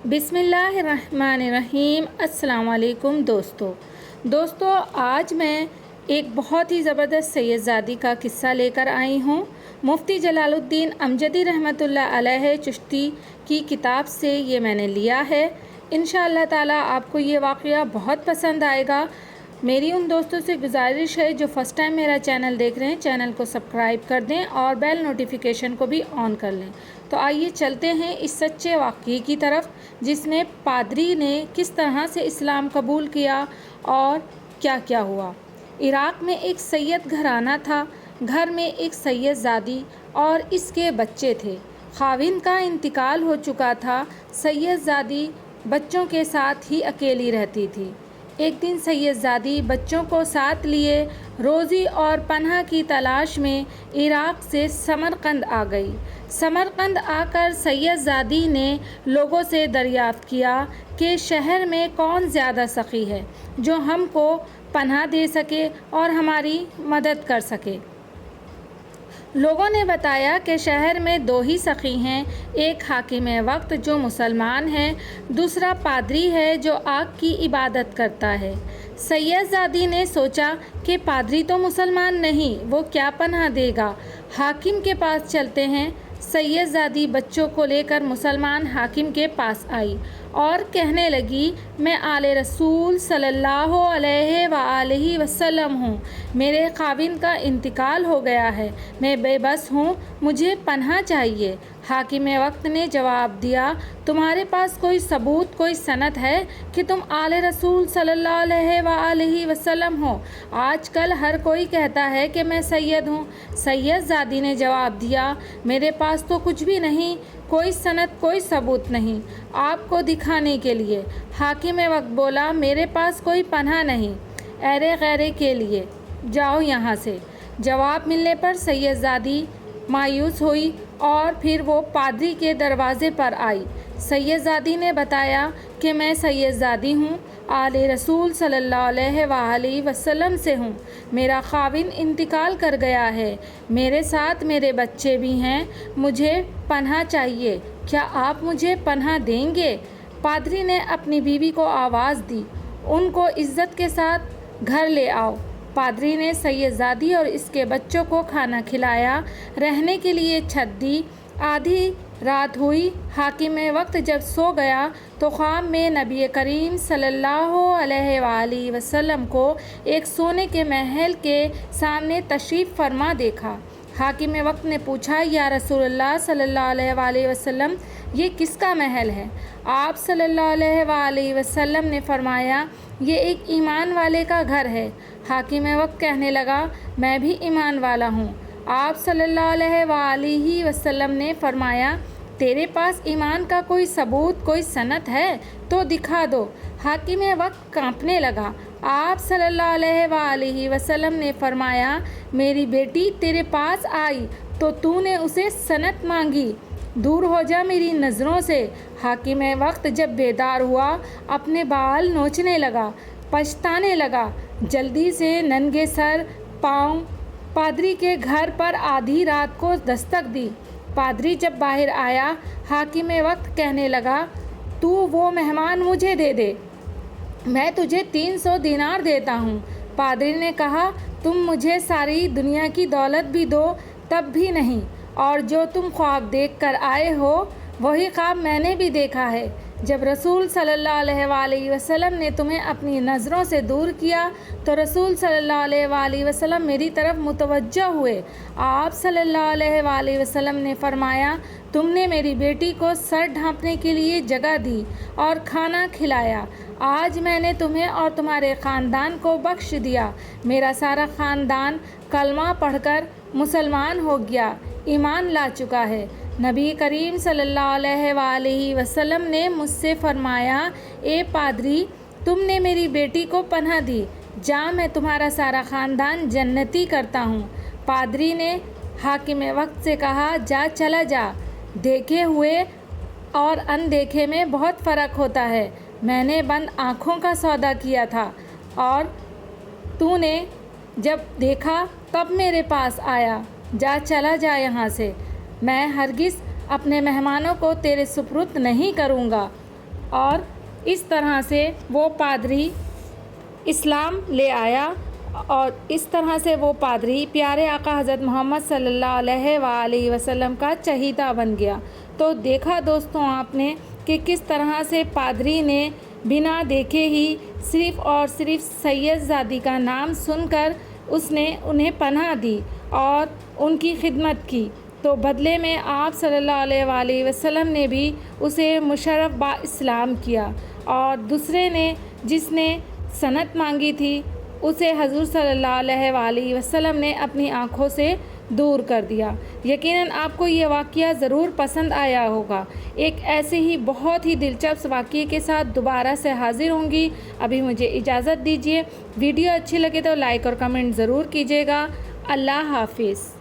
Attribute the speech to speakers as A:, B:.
A: बिस्मिल्लाहिर्रहमानिर्रहीम। अस्सलाम वालेकुम दोस्तों, आज मैं एक बहुत ही ज़बरदस्त सैयदज़ादी का किस्सा लेकर आई हूँ। मुफ्ती जलालुद्दीन अमजदी रहमतुल्लाह अलैह चिश्ती की किताब से ये मैंने लिया है। इंशाअल्लाह ताला आपको ये वाक़या बहुत पसंद आएगा। मेरी उन दोस्तों से गुजारिश है जो फ़र्स्ट टाइम मेरा चैनल देख रहे हैं, चैनल को सब्सक्राइब कर दें और बेल नोटिफिकेशन को भी ऑन कर लें। तो आइए चलते हैं इस सच्चे वाक़ये की तरफ, जिसमें पादरी ने किस तरह से इस्लाम कबूल किया और क्या क्या हुआ। इराक़ में एक सैयद घराना था। घर में एक सैयदज़ादी और इसके बच्चे थे। ख़ाविंद का इंतकाल हो चुका था। सैयदज़ादी बच्चों के साथ ही अकेली रहती थी। एक दिन सैयदज़ादी बच्चों को साथ लिए रोज़ी और पनाह की तलाश में इराक़ से समरकंद आ गई। समरकंद आकर सैयदज़ादी ने लोगों से दरियाफ़्त किया कि शहर में कौन ज़्यादा सखी है जो हमको पनाह दे सके और हमारी मदद कर सके। लोगों ने बताया कि शहर में दो ही सखी हैं, एक हाकिम वक्त जो मुसलमान है, दूसरा पादरी है जो आग की इबादत करता है। सैयदज़ादी ने सोचा कि पादरी तो मुसलमान नहीं, वो क्या पनाह देगा, हाकिम के पास चलते हैं। सैयदज़ादी बच्चों को लेकर मुसलमान हाकिम के पास आई और कहने लगी, मैं आले रसूल सल्लल्लाहु अलैहि वसल्लम हूँ। मेरे ख़ाविंद का इंतकाल हो गया है, मैं बेबस हूँ, मुझे पनाह चाहिए। हाकिम वक्त ने जवाब दिया, तुम्हारे पास कोई सबूत, कोई सनद है कि तुम आले रसूल सल्लल्लाहु अलैहि वसल्लम हो? आजकल हर कोई कहता है कि मैं सैयद हूँ। सैयदज़ादी ने जवाब दिया, मेरे पास तो कुछ भी नहीं, कोई सनद, कोई सबूत नहीं आपको दिखाने के लिए। हाकिम वक्त बोला, मेरे पास कोई पनाह नहीं, ऐरे गैरे के लिए जाओ यहाँ से। जवाब मिलने पर सैयदज़ादी मायूस हुई और फिर वो पादरी के दरवाज़े पर आई। सैयदज़ादी ने बताया कि मैं सैयदज़ादी हूँ, आले रसूल सल्लल्लाहु अलैहि वसल्लम से हूँ। मेरा ख़ाविंद इंतकाल कर गया है, मेरे साथ मेरे बच्चे भी हैं, मुझे पनाह चाहिए, क्या आप मुझे पनाह देंगे? पादरी ने अपनी बीवी को आवाज़ दी, उनको इज़्ज़त के साथ घर ले आओ। पादरी ने सैयदज़ादी और इसके बच्चों को खाना खिलाया, रहने के लिए छत दी। आधी रात हुई। हाकिम वक्त जब सो गया तो ख्वाब में नबी करीम सल्लल्लाहु अलैहि वसल्लम को एक सोने के महल के सामने तशरीफ़ फरमा देखा। हाकिम वक्त ने पूछा, या रसूलल्लाह सल्लल्लाहु अलैहि वसल्लम, ये किसका महल है? आप सल्लल्लाहु अलैहि वसल्लम ने फरमाया, ये एक ईमान वाले का घर है। हाकिम वक्त कहने लगा, मैं भी ईमान वाला हूँ। आप सल्लल्लाहु अलैहि वसल्लम ने फरमाया, तेरे पास ईमान का कोई सबूत, कोई सनद है तो दिखा दो। हाकिम वक्त कांपने लगा। आप सल्लल्लाहु अलैहि वसल्लम ने फरमाया, मेरी बेटी तेरे पास आई तो तूने उसे सनद मांगी, दूर हो जा मेरी नज़रों से। हाकिम वक्त जब बेदार हुआ अपने बाल नोचने लगा, पछताने लगा। जल्दी से नंगे सर पाँव पादरी के घर पर आधी रात को दस्तक दी। पादरी जब बाहर आया, हाकिम वक्त कहने लगा, तू वो मेहमान मुझे दे दे, मैं तुझे 300 दिनार देता हूँ। पादरी ने कहा, तुम मुझे सारी दुनिया की दौलत भी दो तब भी नहीं, और जो तुम ख्वाब देख कर आए हो वही ख्वाब मैंने भी देखा है। जब रसूल सल्लल्लाहु अलैहि वसल्लम ने तुम्हें अपनी नज़रों से दूर किया तो रसूल सल्लल्लाहु अलैहि वसल्लम मेरी तरफ मुतवज्जह हुए। आप सल्लल्लाहु अलैहि वसल्लम ने फरमाया, तुमने मेरी बेटी को सर ढांपने के लिए जगह दी और खाना खिलाया। आज मैंने तुम्हें और तुम्हारे ख़ानदान को बख्श दिया। मेरा सारा ख़ानदान कलमा पढ़कर मुसलमान हो गया, ईमान ला चुका है। नबी करीम सल्लल्लाहु अलैहि वसल्लम ने मुझसे फरमाया, ए पादरी, तुमने मेरी बेटी को पनाह दी, जा मैं तुम्हारा सारा ख़ानदान जन्नती करता हूँ। पादरी ने हाकिम वक्त से कहा, जा चला जा, देखे हुए और अनदेखे में बहुत फ़र्क होता है। मैंने बंद आँखों का सौदा किया था और तूने जब देखा तब मेरे पास आया, जा चला जा यहाँ से, मैं हरगिज़ अपने मेहमानों को तेरे सुपुर्द नहीं करूँगा। اور اس طرح سے وہ پادری اسلام لے آیا اور اس طرح سے وہ پادری پیارے آقا حضرت محمد صلی اللہ علیہ وآلہ وسلم کا چہیتا بن گیا۔ تو دیکھا دوستوں آپ نے کہ کس طرح سے پادری نے بنا دیکھے ہی صرف اور صرف سید زادی کا نام سن کر اس نے انہیں پناہ دی اور ان کی خدمت کی، تو بدلے میں آپ صلی اللہ علیہ وآلہ وسلم نے بھی اسے مشرف با اسلام کیا، اور دوسرے نے جس نے سنت مانگی تھی اسے حضور صلی اللہ علیہ وآلہ وسلم نے اپنی آنکھوں سے دور کر دیا۔ یقیناً آپ کو یہ واقعہ ضرور پسند آیا ہوگا۔ ایک ایسے ہی بہت ہی دلچسپ واقعے کے ساتھ دوبارہ سے حاضر ہوں گی۔ ابھی مجھے اجازت دیجیے۔ ویڈیو اچھی لگے تو لائک اور کمنٹ ضرور کیجیے گا۔ اللہ حافظ۔